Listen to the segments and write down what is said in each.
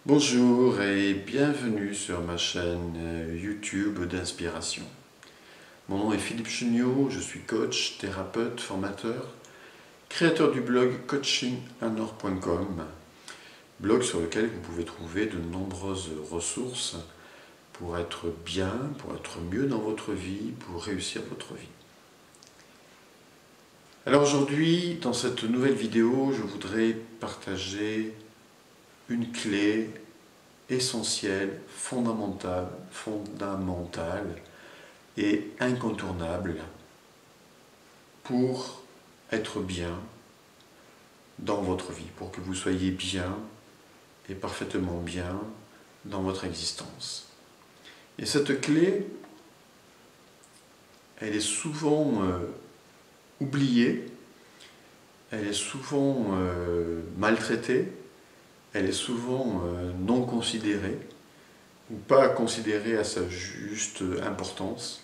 Bonjour et bienvenue sur ma chaîne YouTube d'inspiration. Mon nom est Philippe Chugnot, je suis coach, thérapeute, formateur, créateur du blog coachinganor.com, blog sur lequel vous pouvez trouver de nombreuses ressources pour être bien, pour être mieux dans votre vie, pour réussir votre vie. Alors aujourd'hui, dans cette nouvelle vidéo, je voudrais partager une clé essentielle, fondamentale et incontournable pour être bien dans votre vie, pour que vous soyez bien et parfaitement bien dans votre existence. Et cette clé, elle est souvent oubliée, elle est souvent maltraitée, elle est souvent non considérée ou pas considérée à sa juste importance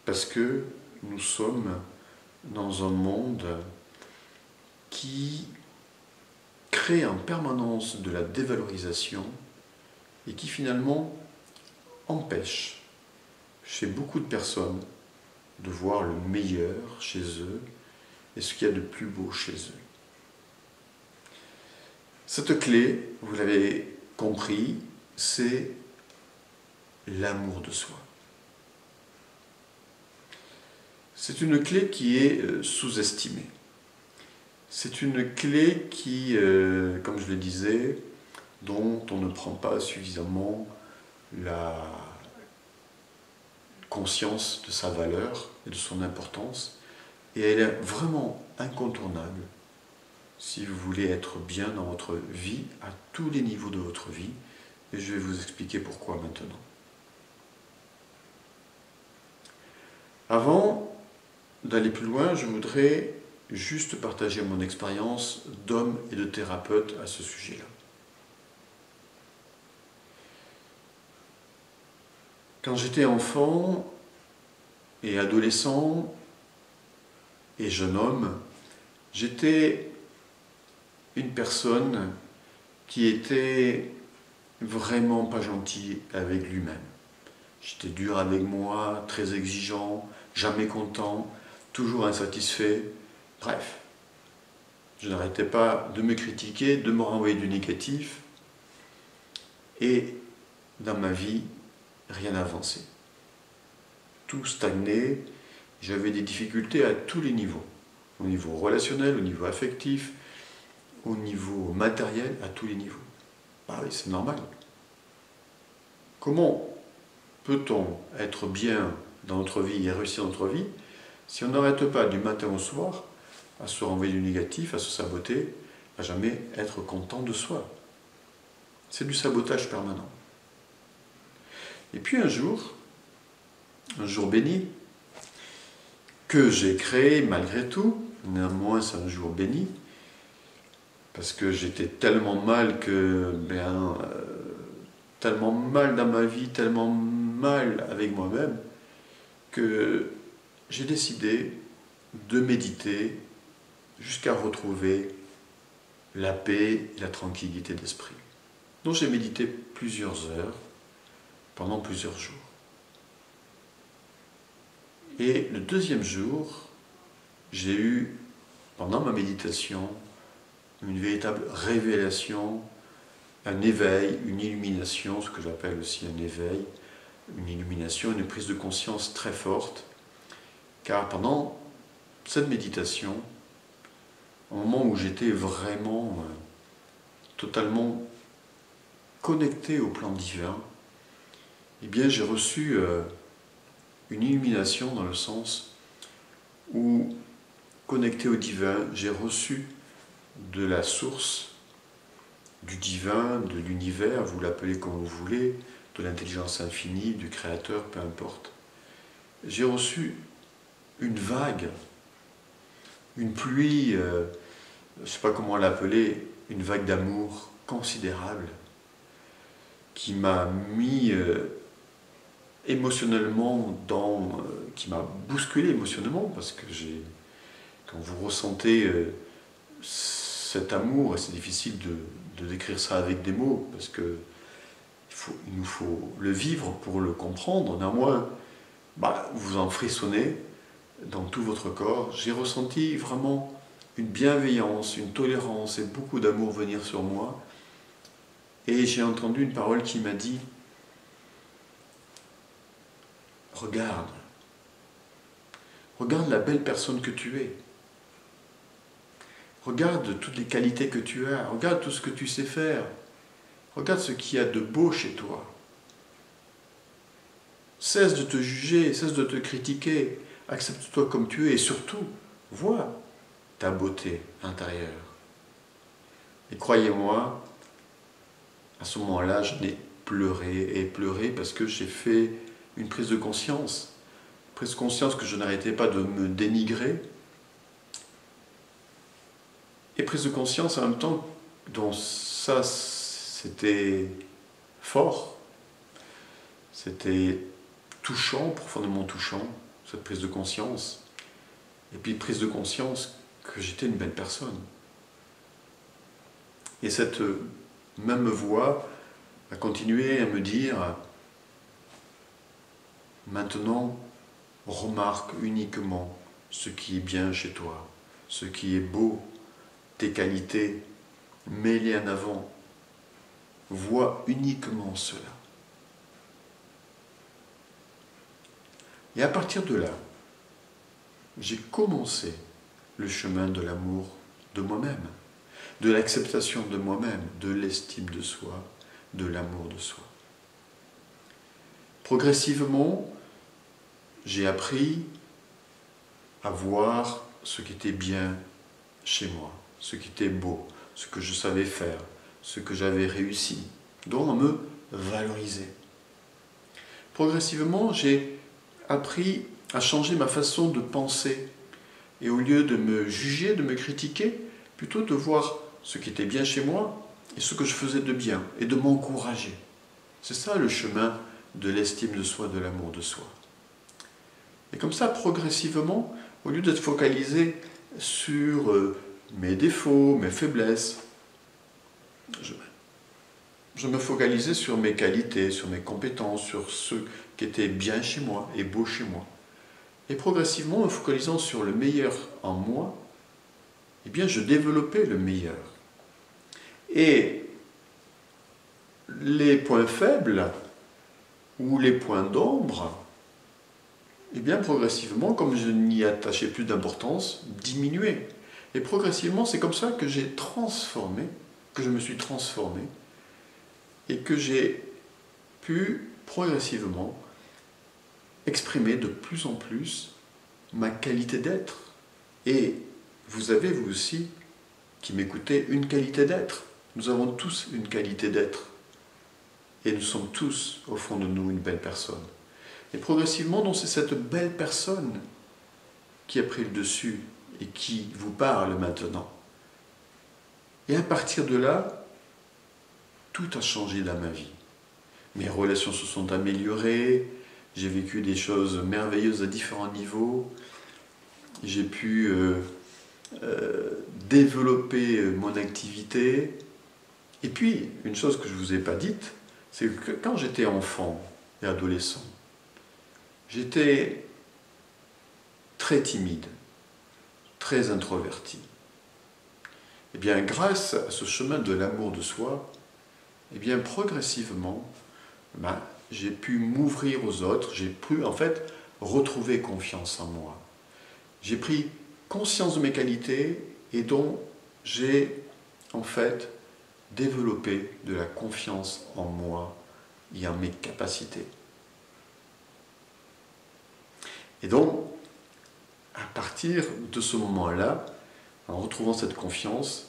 parce que nous sommes dans un monde qui crée en permanence de la dévalorisation et qui finalement empêche chez beaucoup de personnes de voir le meilleur chez eux et ce qu'il y a de plus beau chez eux. Cette clé, vous l'avez compris, c'est l'amour de soi. C'est une clé qui est sous-estimée. C'est une clé qui, comme je le disais, dont on ne prend pas suffisamment la conscience de sa valeur et de son importance. Et elle est vraiment incontournable si vous voulez être bien dans votre vie, à tous les niveaux de votre vie, et je vais vous expliquer pourquoi maintenant. Avant d'aller plus loin, je voudrais juste partager mon expérience d'homme et de thérapeute à ce sujet-là. Quand j'étais enfant et adolescent et jeune homme, j'étais une personne qui était vraiment pas gentille avec lui-même. J'étais dur avec moi, très exigeant, jamais content, toujours insatisfait. Bref, je n'arrêtais pas de me critiquer, de me renvoyer du négatif. Et dans ma vie, rien n'avançait. Tout stagnait. J'avais des difficultés à tous les niveaux. Au niveau relationnel, au niveau affectif, au niveau matériel, à tous les niveaux. Bah oui, c'est normal. Comment peut-on être bien dans notre vie et réussir notre vie si on n'arrête pas du matin au soir à se renvoyer du négatif, à se saboter, à jamais être content de soi? C'est du sabotage permanent. Et puis un jour béni, que j'ai créé malgré tout, néanmoins c'est un jour béni, parce que j'étais tellement mal tellement mal dans ma vie, tellement mal avec moi-même, que j'ai décidé de méditer jusqu'à retrouver la paix et la tranquillité d'esprit. Donc j'ai médité plusieurs heures, pendant plusieurs jours. Et le deuxième jour, j'ai eu, pendant ma méditation, une véritable révélation, un éveil, une illumination, ce que j'appelle aussi un éveil, une illumination, une prise de conscience très forte, car pendant cette méditation, au moment où j'étais vraiment totalement connecté au plan divin, eh bien j'ai reçu une illumination dans le sens où, connecté au divin, j'ai reçu de la source, du divin, de l'univers, vous l'appelez comme vous voulez, de l'intelligence infinie, du créateur, peu importe. J'ai reçu une vague, une pluie, je ne sais pas comment l'appeler, une vague d'amour considérable qui m'a mis émotionnellement qui m'a bousculé émotionnellement, parce que quand vous ressentez cet amour, et c'est difficile de décrire ça avec des mots, parce que il nous faut le vivre pour le comprendre. Néanmoins, vous en frissonnez dans tout votre corps. J'ai ressenti vraiment une bienveillance, une tolérance et beaucoup d'amour venir sur moi. Et j'ai entendu une parole qui m'a dit « Regarde la belle personne que tu es. Regarde toutes les qualités que tu as. Regarde tout ce que tu sais faire. Regarde ce qu'il y a de beau chez toi. Cesse de te juger, cesse de te critiquer. Accepte-toi comme tu es et surtout, vois ta beauté intérieure. » Et croyez-moi, à ce moment-là, je n'ai pleuré et pleuré parce que j'ai fait une prise de conscience. Prise de conscience que je n'arrêtais pas de me dénigrer. Et prise de conscience en même temps dont ça, c'était fort. C'était touchant, profondément touchant, cette prise de conscience. Et puis prise de conscience que j'étais une belle personne. Et cette même voix a continué à me dire « Maintenant, remarque uniquement ce qui est bien chez toi, ce qui est beau, tes qualités, mets-les en avant. Vois uniquement cela. » Et à partir de là, j'ai commencé le chemin de l'amour de moi-même, de l'acceptation de moi-même, de l'estime de soi, de l'amour de soi. Progressivement, j'ai appris à voir ce qui était bien chez moi, ce qui était beau, ce que je savais faire, ce que j'avais réussi, donc à me valoriser. Progressivement, j'ai appris à changer ma façon de penser et au lieu de me juger, de me critiquer, plutôt de voir ce qui était bien chez moi et ce que je faisais de bien et de m'encourager. C'est ça le chemin de l'estime de soi, de l'amour de soi. Et comme ça, progressivement, au lieu d'être focalisé sur mes défauts, mes faiblesses, je me focalisais sur mes qualités, sur mes compétences, sur ce qui était bien chez moi et beau chez moi. Et progressivement, en me focalisant sur le meilleur en moi, eh bien, je développais le meilleur. Et les points faibles ou les points d'ombre, eh bien, progressivement, comme je n'y attachais plus d'importance, diminuaient. Et progressivement, c'est comme ça que j'ai transformé, que je me suis transformé, et que j'ai pu progressivement exprimer de plus en plus ma qualité d'être. Et vous avez, vous aussi, qui m'écoutez, une qualité d'être. Nous avons tous une qualité d'être. Et nous sommes tous, au fond de nous, une belle personne. Et progressivement, donc, c'est cette belle personne qui a pris le dessus et qui vous parle maintenant. Et à partir de là, tout a changé dans ma vie. Mes relations se sont améliorées, j'ai vécu des choses merveilleuses à différents niveaux, j'ai pu développer mon activité. Et puis, une chose que je ne vous ai pas dite, c'est que quand j'étais enfant et adolescent, j'étais très timide, très introverti. Et bien, grâce à ce chemin de l'amour de soi, et bien, progressivement, j'ai pu m'ouvrir aux autres, j'ai pu en fait retrouver confiance en moi. J'ai pris conscience de mes qualités et donc j'ai en fait développé de la confiance en moi et en mes capacités. Et donc, à partir de ce moment-là, en retrouvant cette confiance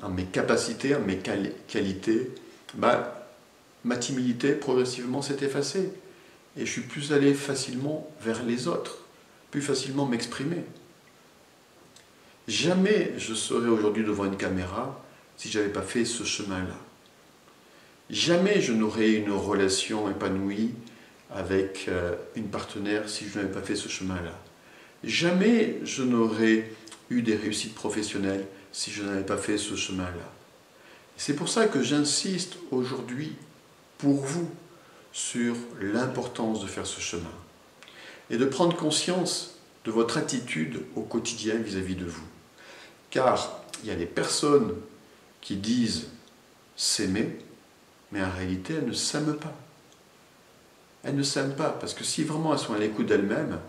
en mes capacités, en mes qualités, ma timidité progressivement s'est effacée et je suis plus allé facilement vers les autres, plus facilement m'exprimer. Jamais je serais aujourd'hui devant une caméra si je n'avais pas fait ce chemin-là. Jamais je n'aurais une relation épanouie avec une partenaire si je n'avais pas fait ce chemin-là. Jamais je n'aurais eu des réussites professionnelles si je n'avais pas fait ce chemin-là. C'est pour ça que j'insiste aujourd'hui pour vous sur l'importance de faire ce chemin et de prendre conscience de votre attitude au quotidien vis-à-vis de vous. Car il y a des personnes qui disent s'aimer, mais en réalité elles ne s'aiment pas. Elles ne s'aiment pas, parce que si vraiment elles sont à l'écoute d'elles-mêmes,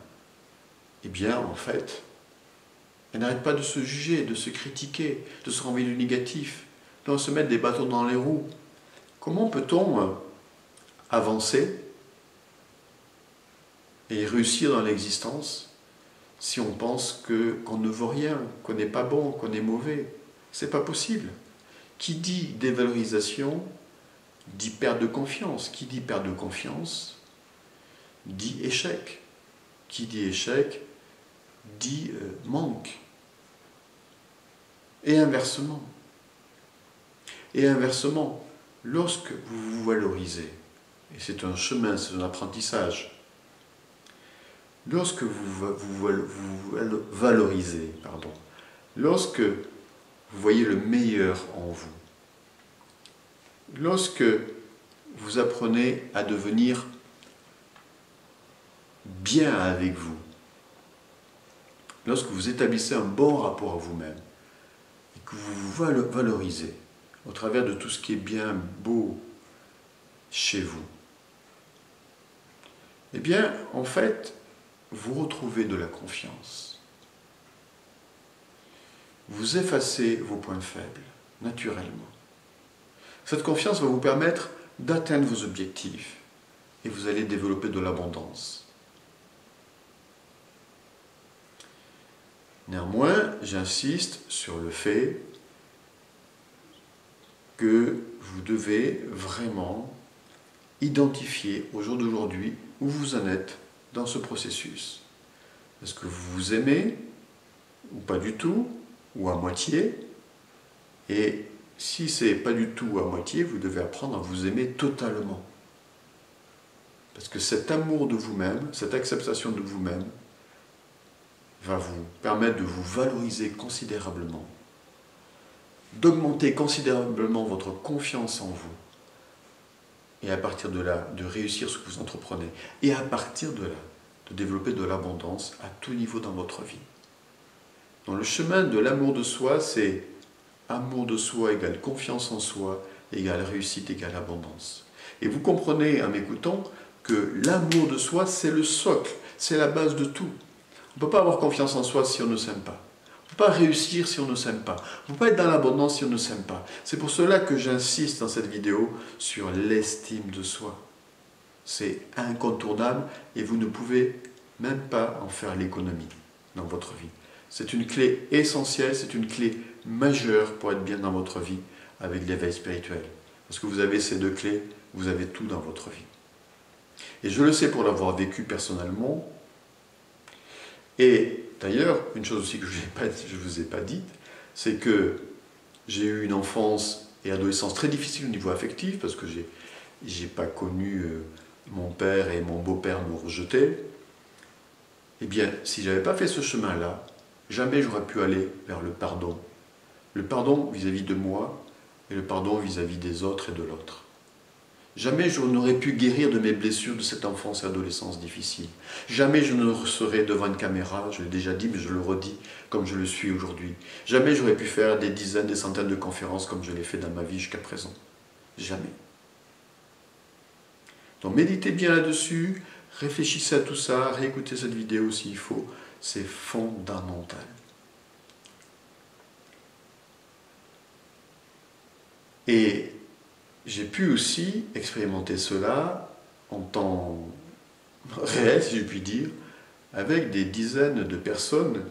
eh bien en fait, elles n'arrêtent pas de se juger, de se critiquer, de se renvoyer du négatif, de se mettre des bâtons dans les roues. Comment peut-on avancer et réussir dans l'existence si on pense qu'on ne vaut rien, qu'on n'est pas bon, qu'on est mauvais? C'est pas possible. Qui dit dévalorisation dit perte de confiance. Qui dit perte de confiance dit échec. Qui dit échec dit manque. Et inversement. Et inversement, lorsque vous vous valorisez, et c'est un chemin, c'est un apprentissage, lorsque vous valorisez, lorsque vous voyez le meilleur en vous, lorsque vous apprenez à devenir bien avec vous, lorsque vous établissez un bon rapport à vous-même, et que vous vous valorisez au travers de tout ce qui est bien, beau chez vous, eh bien, en fait, vous retrouvez de la confiance. Vous effacez vos points faibles, naturellement. Cette confiance va vous permettre d'atteindre vos objectifs et vous allez développer de l'abondance. Néanmoins, j'insiste sur le fait que vous devez vraiment identifier au jour d'aujourd'hui où vous en êtes dans ce processus. Est-ce que vous vous aimez ou pas du tout, ou à moitié? Et si c'est pas du tout à moitié, vous devez apprendre à vous aimer totalement. Parce que cet amour de vous-même, cette acceptation de vous-même, va vous permettre de vous valoriser considérablement, d'augmenter considérablement votre confiance en vous, et à partir de là, de réussir ce que vous entreprenez, et à partir de là, de développer de l'abondance à tout niveau dans votre vie. Donc le chemin de l'amour de soi, c'est amour de soi égale confiance en soi, égale réussite, égale abondance. Et vous comprenez en m'écoutant que l'amour de soi, c'est le socle, c'est la base de tout. On ne peut pas avoir confiance en soi si on ne s'aime pas. On ne peut pas réussir si on ne s'aime pas. On ne peut pas être dans l'abondance si on ne s'aime pas. C'est pour cela que j'insiste dans cette vidéo sur l'estime de soi. C'est incontournable et vous ne pouvez même pas en faire l'économie dans votre vie. C'est une clé essentielle, c'est une clé majeure pour être bien dans votre vie avec l'éveil spirituel. Parce que vous avez ces deux clés, vous avez tout dans votre vie. Et je le sais pour l'avoir vécu personnellement. Et d'ailleurs, une chose aussi que je ne vous ai pas dite, c'est que j'ai eu une enfance et adolescence très difficile au niveau affectif, parce que j'ai pas connu mon père et mon beau-père me rejeter. Eh bien, si je n'avais pas fait ce chemin-là, jamais j'aurais pu aller vers le pardon. Le pardon vis-à-vis de moi et le pardon vis-à-vis des autres et de l'autre. Jamais je n'aurais pu guérir de mes blessures de cette enfance et adolescence difficile. Jamais je ne serais devant une caméra, je l'ai déjà dit, mais je le redis, comme je le suis aujourd'hui. Jamais j'aurais pu faire des dizaines, des centaines de conférences comme je l'ai fait dans ma vie jusqu'à présent. Jamais. Donc méditez bien là-dessus, réfléchissez à tout ça, réécoutez cette vidéo s'il faut. C'est fondamental. Et j'ai pu aussi expérimenter cela en temps réel, si je puis dire, avec des dizaines de personnes,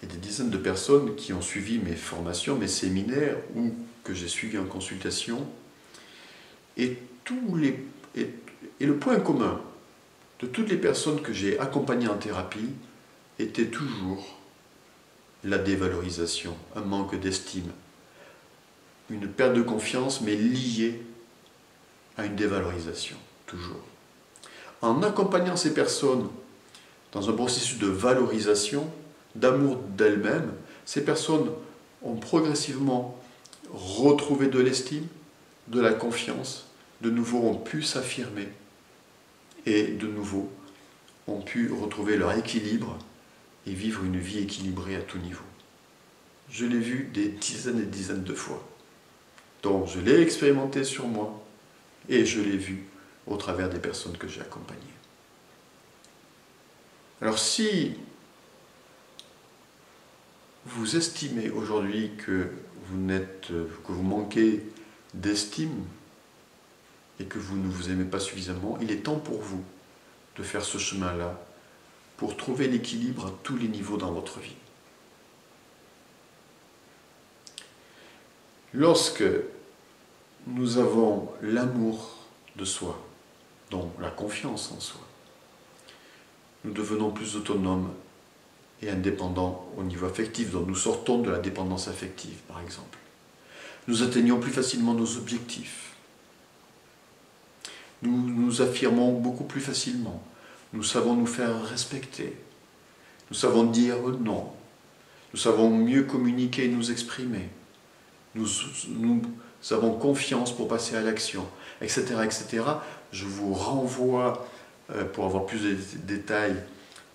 et des dizaines de personnes qui ont suivi mes formations, mes séminaires, ou que j'ai suivi en consultation. Et le point commun de toutes les personnes que j'ai accompagnées en thérapie était toujours la dévalorisation, un manque d'estime, une perte de confiance, mais liée à une dévalorisation, toujours. En accompagnant ces personnes dans un processus de valorisation, d'amour d'elles-mêmes, ces personnes ont progressivement retrouvé de l'estime, de la confiance, de nouveau ont pu s'affirmer et de nouveau ont pu retrouver leur équilibre et vivre une vie équilibrée à tout niveau. Je l'ai vu des dizaines et dizaines de fois. Donc je l'ai expérimenté sur moi et je l'ai vu au travers des personnes que j'ai accompagnées. Alors si vous estimez aujourd'hui que vous manquez d'estime et que vous ne vous aimez pas suffisamment, il est temps pour vous de faire ce chemin-là pour trouver l'équilibre à tous les niveaux dans votre vie. Lorsque nous avons l'amour de soi, donc la confiance en soi, nous devenons plus autonomes et indépendants au niveau affectif, donc nous sortons de la dépendance affective, par exemple. Nous atteignons plus facilement nos objectifs. Nous nous affirmons beaucoup plus facilement. Nous savons nous faire respecter. Nous savons dire non. Nous savons mieux communiquer et nous exprimer. Nous avons confiance pour passer à l'action, etc., etc. Je vous renvoie, pour avoir plus de détails,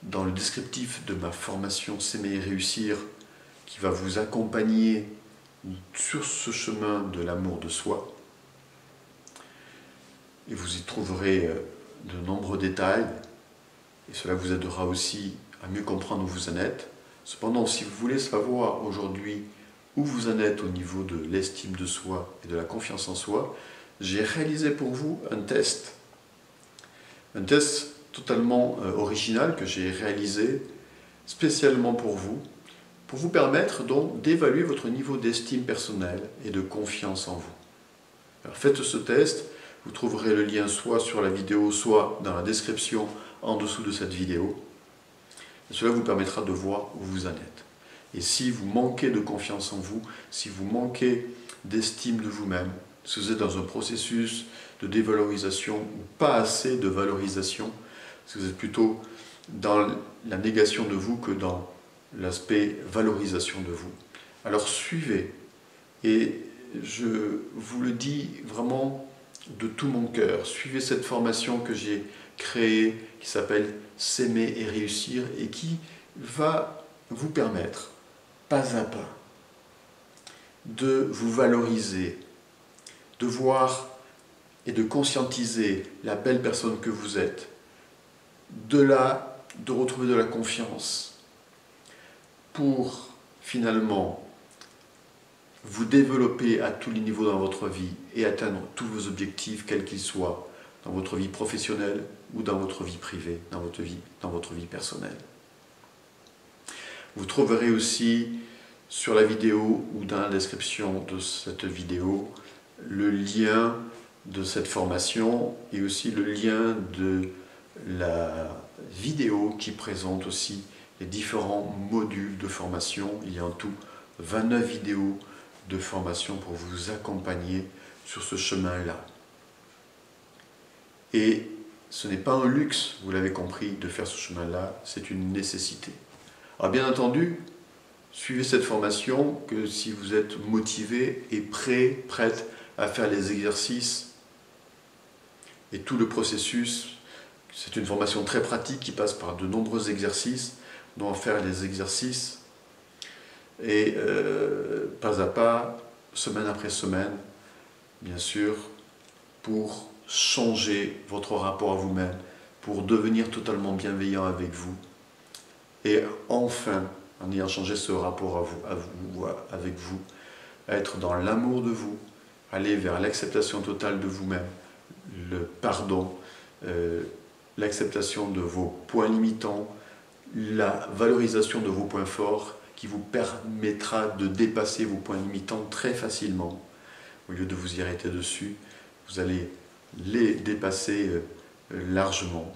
dans le descriptif de ma formation S'aimer et réussir, qui va vous accompagner sur ce chemin de l'amour de soi. Et vous y trouverez de nombreux détails, et cela vous aidera aussi à mieux comprendre où vous en êtes. Cependant, si vous voulez savoir aujourd'hui où vous en êtes au niveau de l'estime de soi et de la confiance en soi, j'ai réalisé pour vous un test. Un test totalement original que j'ai réalisé spécialement pour vous permettre donc d'évaluer votre niveau d'estime personnelle et de confiance en vous. Alors faites ce test, vous trouverez le lien soit sur la vidéo, soit dans la description en dessous de cette vidéo. Et cela vous permettra de voir où vous en êtes. Et si vous manquez de confiance en vous, si vous manquez d'estime de vous-même, si vous êtes dans un processus de dévalorisation ou pas assez de valorisation, si vous êtes plutôt dans la négation de vous que dans l'aspect valorisation de vous, alors suivez. Et je vous le dis vraiment de tout mon cœur, suivez cette formation que j'ai créée, qui s'appelle S'aimer et réussir, et qui va vous permettre, pas à pas, de vous valoriser, de voir et de conscientiser la belle personne que vous êtes, de retrouver de la confiance, pour finalement vous développer à tous les niveaux dans votre vie et atteindre tous vos objectifs, quels qu'ils soient, dans votre vie professionnelle ou dans votre vie privée, dans votre vie personnelle. Vous trouverez aussi sur la vidéo ou dans la description de cette vidéo le lien de cette formation et aussi le lien de la vidéo qui présente aussi les différents modules de formation. Il y a en tout 29 vidéos de formation pour vous accompagner sur ce chemin-là. Et ce n'est pas un luxe, vous l'avez compris, de faire ce chemin-là, c'est une nécessité. Alors bien entendu, suivez cette formation que si vous êtes motivé et prête à faire les exercices et tout le processus. C'est une formation très pratique qui passe par de nombreux exercices, dont faire les exercices et pas à pas, semaine après semaine, bien sûr, pour changer votre rapport à vous-même, pour devenir totalement bienveillant avec vous. Et enfin, en ayant changé ce rapport avec vous, être dans l'amour de vous, aller vers l'acceptation totale de vous-même, le pardon, l'acceptation de vos points limitants, la valorisation de vos points forts qui vous permettra de dépasser vos points limitants très facilement. Au lieu de vous y arrêter dessus, vous allez les dépasser largement.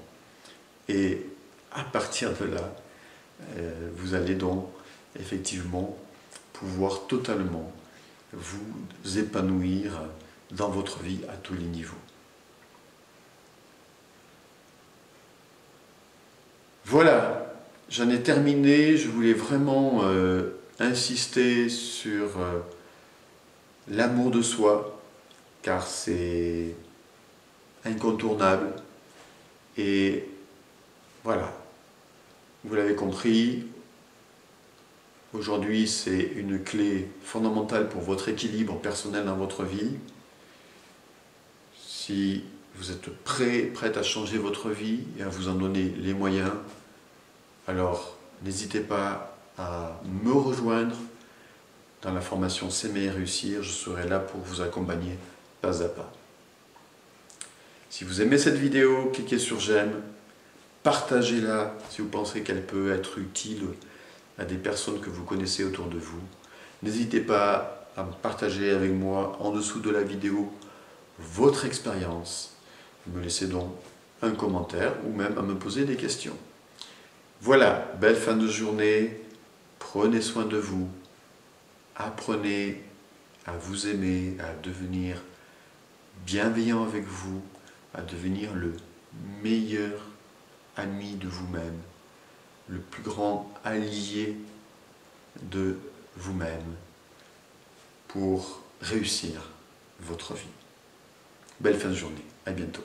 Et à partir de là, vous allez donc effectivement pouvoir totalement vous épanouir dans votre vie à tous les niveaux. Voilà, j'en ai terminé. Je voulais vraiment insister sur l'amour de soi, car c'est incontournable. Et voilà, vous l'avez compris, aujourd'hui c'est une clé fondamentale pour votre équilibre personnel dans votre vie. Si vous êtes prête à changer votre vie et à vous en donner les moyens, alors n'hésitez pas à me rejoindre dans la formation S'aimer et réussir. Je serai là pour vous accompagner pas à pas. Si vous aimez cette vidéo, cliquez sur j'aime, partagez-la si vous pensez qu'elle peut être utile à des personnes que vous connaissez autour de vous. N'hésitez pas à partager avec moi en dessous de la vidéo votre expérience. Me laissez donc un commentaire ou même à me poser des questions. Voilà, belle fin de journée, prenez soin de vous, apprenez à vous aimer, à devenir bienveillant avec vous, à devenir le meilleur ami de vous-même, le plus grand allié de vous-même pour réussir votre vie. Belle fin de journée, à bientôt.